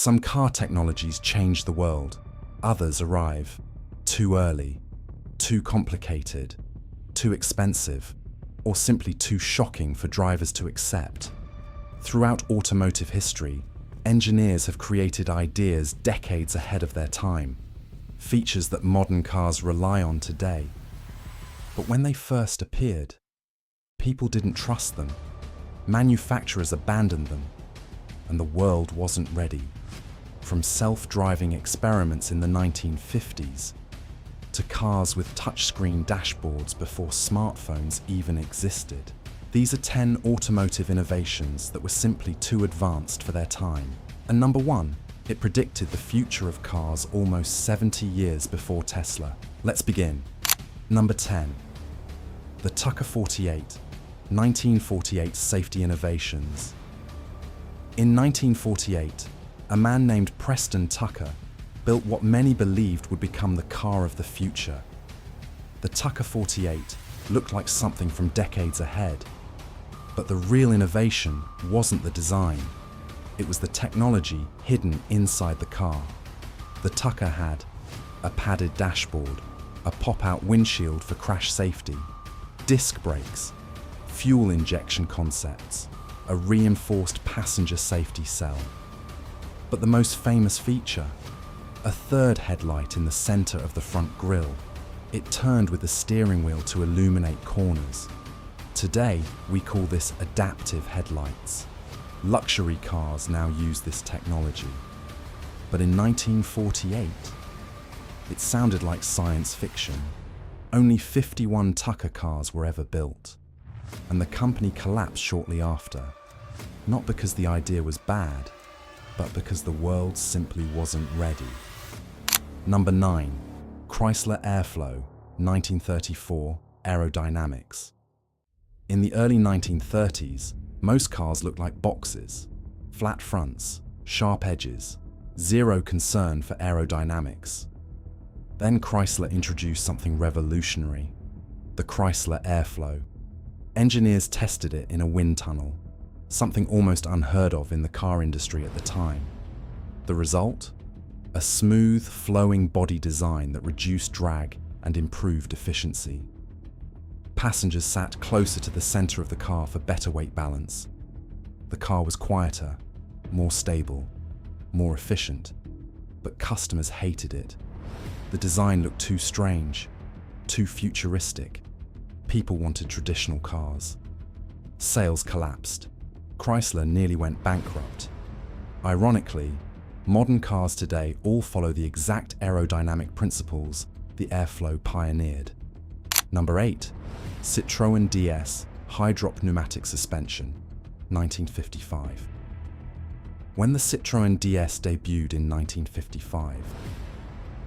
Some car technologies change the world, others arrive too early, too complicated, too expensive, or simply too shocking for drivers to accept. Throughout automotive history, engineers have created ideas decades ahead of their time, features that modern cars rely on today. But when they first appeared, people didn't trust them, manufacturers abandoned them, and the world wasn't ready. From self-driving experiments in the 1950s to cars with touchscreen dashboards before smartphones even existed. These are 10 automotive innovations that were simply too advanced for their time. And number 1, it predicted the future of cars almost 70 years before Tesla. Let's begin. Number 10. The Tucker 48, 1948 Safety Innovations. In 1948, a man named Preston Tucker built what many believed would become the car of the future. The Tucker 48 looked like something from decades ahead, but the real innovation wasn't the design. It was the technology hidden inside the car. The Tucker had a padded dashboard, a pop-out windshield for crash safety, disc brakes, fuel injection concepts, a reinforced passenger safety cell. But the most famous feature, a third headlight in the center of the front grille. It turned with the steering wheel to illuminate corners. Today, we call this adaptive headlights. Luxury cars now use this technology. But in 1948, it sounded like science fiction. Only 51 Tucker cars were ever built, and the company collapsed shortly after. Not because the idea was bad, but because the world simply wasn't ready. Number 9. Chrysler Airflow, 1934, aerodynamics. In the early 1930s, most cars looked like boxes, flat fronts, sharp edges, zero concern for aerodynamics. Then Chrysler introduced something revolutionary, the Chrysler Airflow. Engineers tested it in a wind tunnel, something almost unheard of in the car industry at the time. The result? A smooth, flowing body design that reduced drag and improved efficiency. Passengers sat closer to the center of the car for better weight balance. The car was quieter, more stable, more efficient, but customers hated it. The design looked too strange, too futuristic. People wanted traditional cars. Sales collapsed. Chrysler nearly went bankrupt. Ironically, modern cars today all follow the exact aerodynamic principles the Airflow pioneered. Number 8. Citroën DS High-Drop Pneumatic Suspension, 1955. When the Citroën DS debuted in 1955,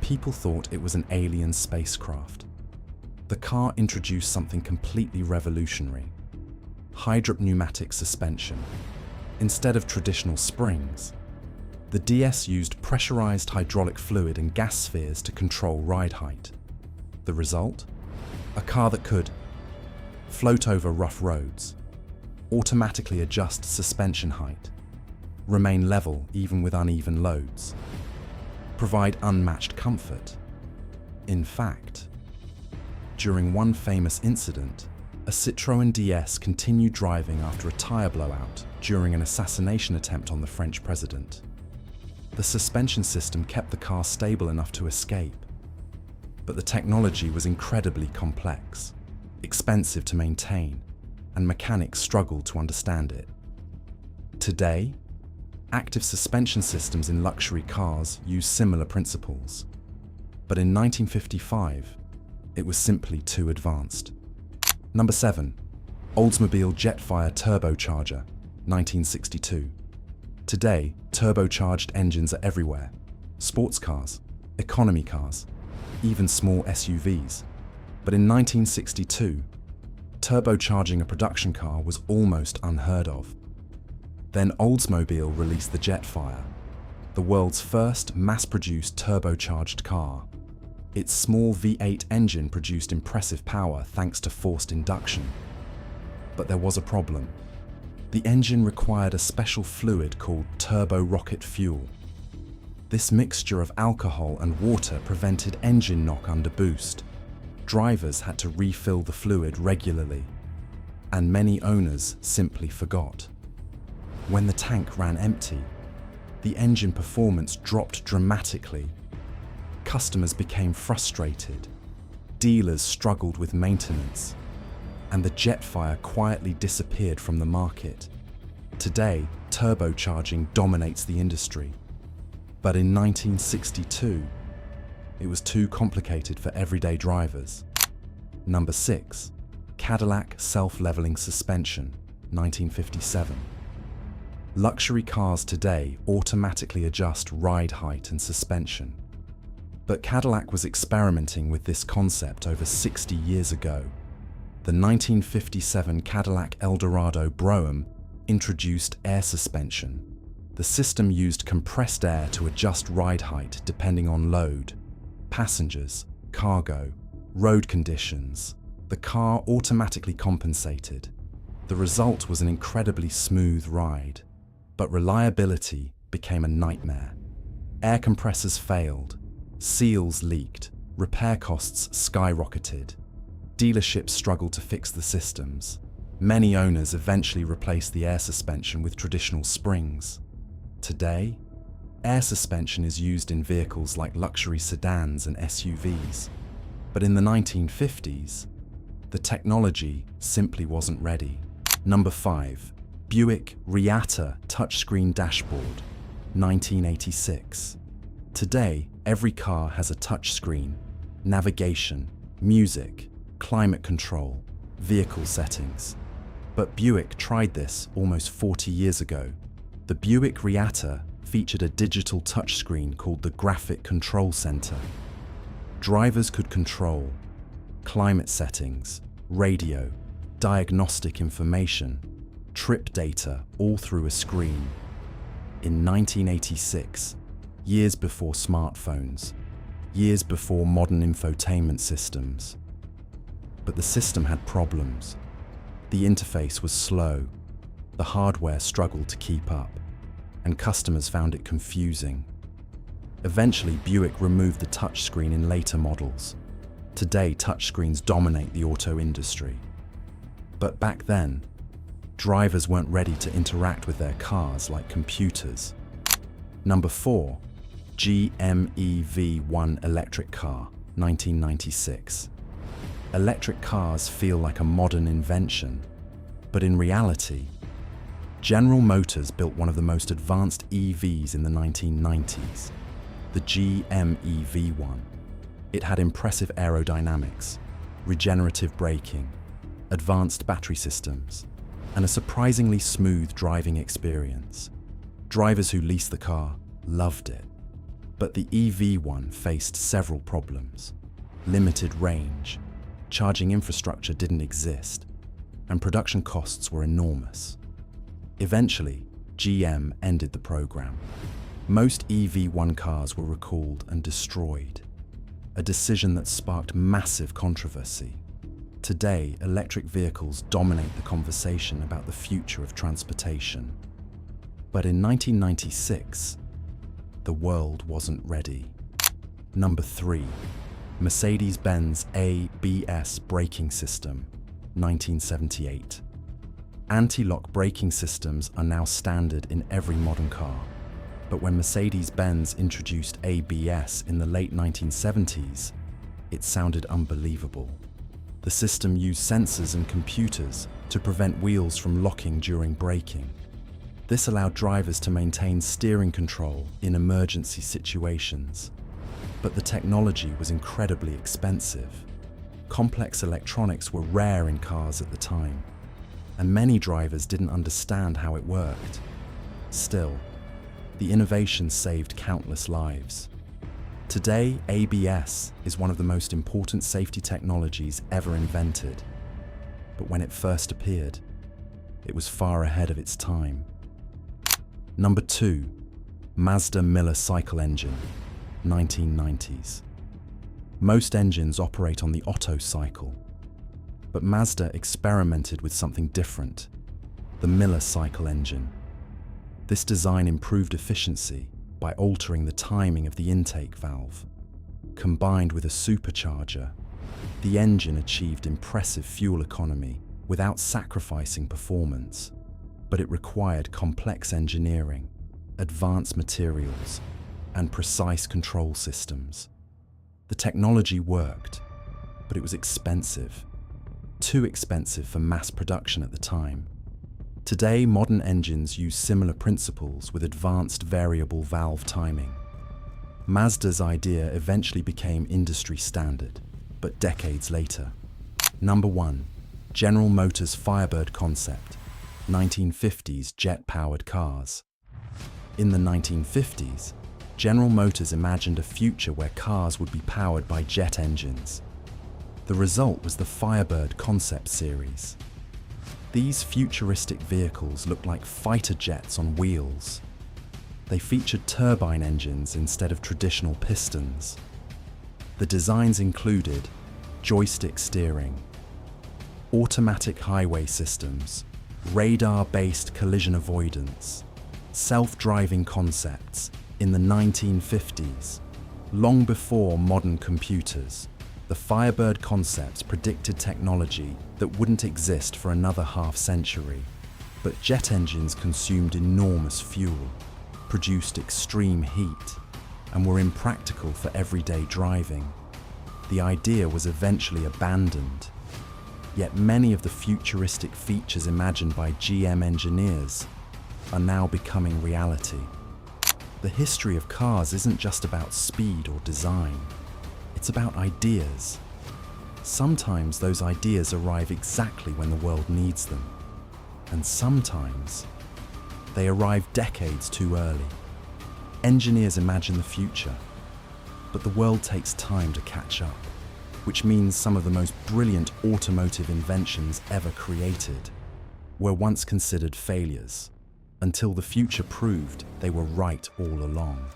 people thought it was an alien spacecraft. The car introduced something completely revolutionary: high-drop pneumatic suspension. Instead of traditional springs, the DS used pressurized hydraulic fluid and gas spheres to control ride height. The result? A car that could float over rough roads, automatically adjust suspension height, remain level even with uneven loads, provide unmatched comfort. In fact, during one famous incident, a Citroën DS continued driving after a tire blowout during an assassination attempt on the French president. The suspension system kept the car stable enough to escape, but the technology was incredibly complex, expensive to maintain, and mechanics struggled to understand it. Today, active suspension systems in luxury cars use similar principles, but in 1955, it was simply too advanced. Number 7. Oldsmobile Jetfire Turbocharger, 1962. Today, turbocharged engines are everywhere. Sports cars, economy cars, even small SUVs. But in 1962, turbocharging a production car was almost unheard of. Then Oldsmobile released the Jetfire, the world's first mass-produced turbocharged car. Its small V8 engine produced impressive power thanks to forced induction. But there was a problem. The engine required a special fluid called turbo rocket fuel. This mixture of alcohol and water prevented engine knock under boost. Drivers had to refill the fluid regularly, and many owners simply forgot. When the tank ran empty, the engine performance dropped dramatically. Customers became frustrated, dealers struggled with maintenance, and the Jetfire quietly disappeared from the market. Today, turbocharging dominates the industry. But in 1962, it was too complicated for everyday drivers. Number 6. Cadillac self-leveling suspension, 1957. Luxury cars today automatically adjust ride height and suspension. But Cadillac was experimenting with this concept over 60 years ago. The 1957 Cadillac Eldorado Brougham introduced air suspension. The system used compressed air to adjust ride height depending on load, passengers, cargo, road conditions. The car automatically compensated. The result was an incredibly smooth ride, but reliability became a nightmare. Air compressors failed, seals leaked, repair costs skyrocketed. Dealerships struggled to fix the systems. Many owners eventually replaced the air suspension with traditional springs. Today, air suspension is used in vehicles like luxury sedans and SUVs. But in the 1950s, the technology simply wasn't ready. Number 5. Buick Reatta touchscreen dashboard, 1986. Today, every car has a touchscreen, navigation, music, climate control, vehicle settings. But Buick tried this almost 40 years ago. The Buick Reatta featured a digital touchscreen called the Graphic Control Center. Drivers could control climate settings, radio, diagnostic information, trip data, all through a screen. In 1986, years before smartphones, years before modern infotainment systems. But the system had problems. The interface was slow, the hardware struggled to keep up, and customers found it confusing. Eventually, Buick removed the touchscreen in later models. Today, touchscreens dominate the auto industry. But back then, drivers weren't ready to interact with their cars like computers. Number 4. GM EV1 electric car, 1996. Electric cars feel like a modern invention, but in reality, General Motors built one of the most advanced EVs in the 1990s, the GM EV1. It had impressive aerodynamics, regenerative braking, advanced battery systems, and a surprisingly smooth driving experience. Drivers who leased the car loved it. But the EV1 faced several problems. Limited range, charging infrastructure didn't exist, and production costs were enormous. Eventually, GM ended the program. Most EV1 cars were recalled and destroyed, a decision that sparked massive controversy. Today, electric vehicles dominate the conversation about the future of transportation. But in 1996, the world wasn't ready. Number 3. Mercedes-Benz ABS braking system, 1978. Anti-lock braking systems are now standard in every modern car. But when Mercedes-Benz introduced ABS in the late 1970s, it sounded unbelievable. The system used sensors and computers to prevent wheels from locking during braking. This allowed drivers to maintain steering control in emergency situations. But the technology was incredibly expensive. Complex electronics were rare in cars at the time, and many drivers didn't understand how it worked. Still, the innovation saved countless lives. Today, ABS is one of the most important safety technologies ever invented. But when it first appeared, it was far ahead of its time. Number 2. Mazda Miller cycle engine, 1990s. Most engines operate on the Otto cycle, but Mazda experimented with something different, the Miller cycle engine. This design improved efficiency, by altering the timing of the intake valve. Combined with a supercharger, the engine achieved impressive fuel economy without sacrificing performance, but it required complex engineering, advanced materials, and precise control systems. The technology worked, but it was expensive. Too expensive for mass production at the time. Today, modern engines use similar principles with advanced variable valve timing. Mazda's idea eventually became industry standard, but decades later. Number 1. General Motors Firebird concept, 1950s jet-powered cars. In the 1950s, General Motors imagined a future where cars would be powered by jet engines. The result was the Firebird concept series. These futuristic vehicles looked like fighter jets on wheels. They featured turbine engines instead of traditional pistons. The designs included joystick steering, automatic highway systems, radar-based collision avoidance, self-driving concepts. In the 1950s, long before modern computers, the Firebird concepts predicted technology that wouldn't exist for another half-century. But jet engines consumed enormous fuel, produced extreme heat, and were impractical for everyday driving. The idea was eventually abandoned. Yet many of the futuristic features imagined by GM engineers are now becoming reality. The history of cars isn't just about speed or design. It's about ideas. Sometimes those ideas arrive exactly when the world needs them. And sometimes they arrive decades too early. Engineers imagine the future, but the world takes time to catch up, which means some of the most brilliant automotive inventions ever created were once considered failures, until the future proved they were right all along.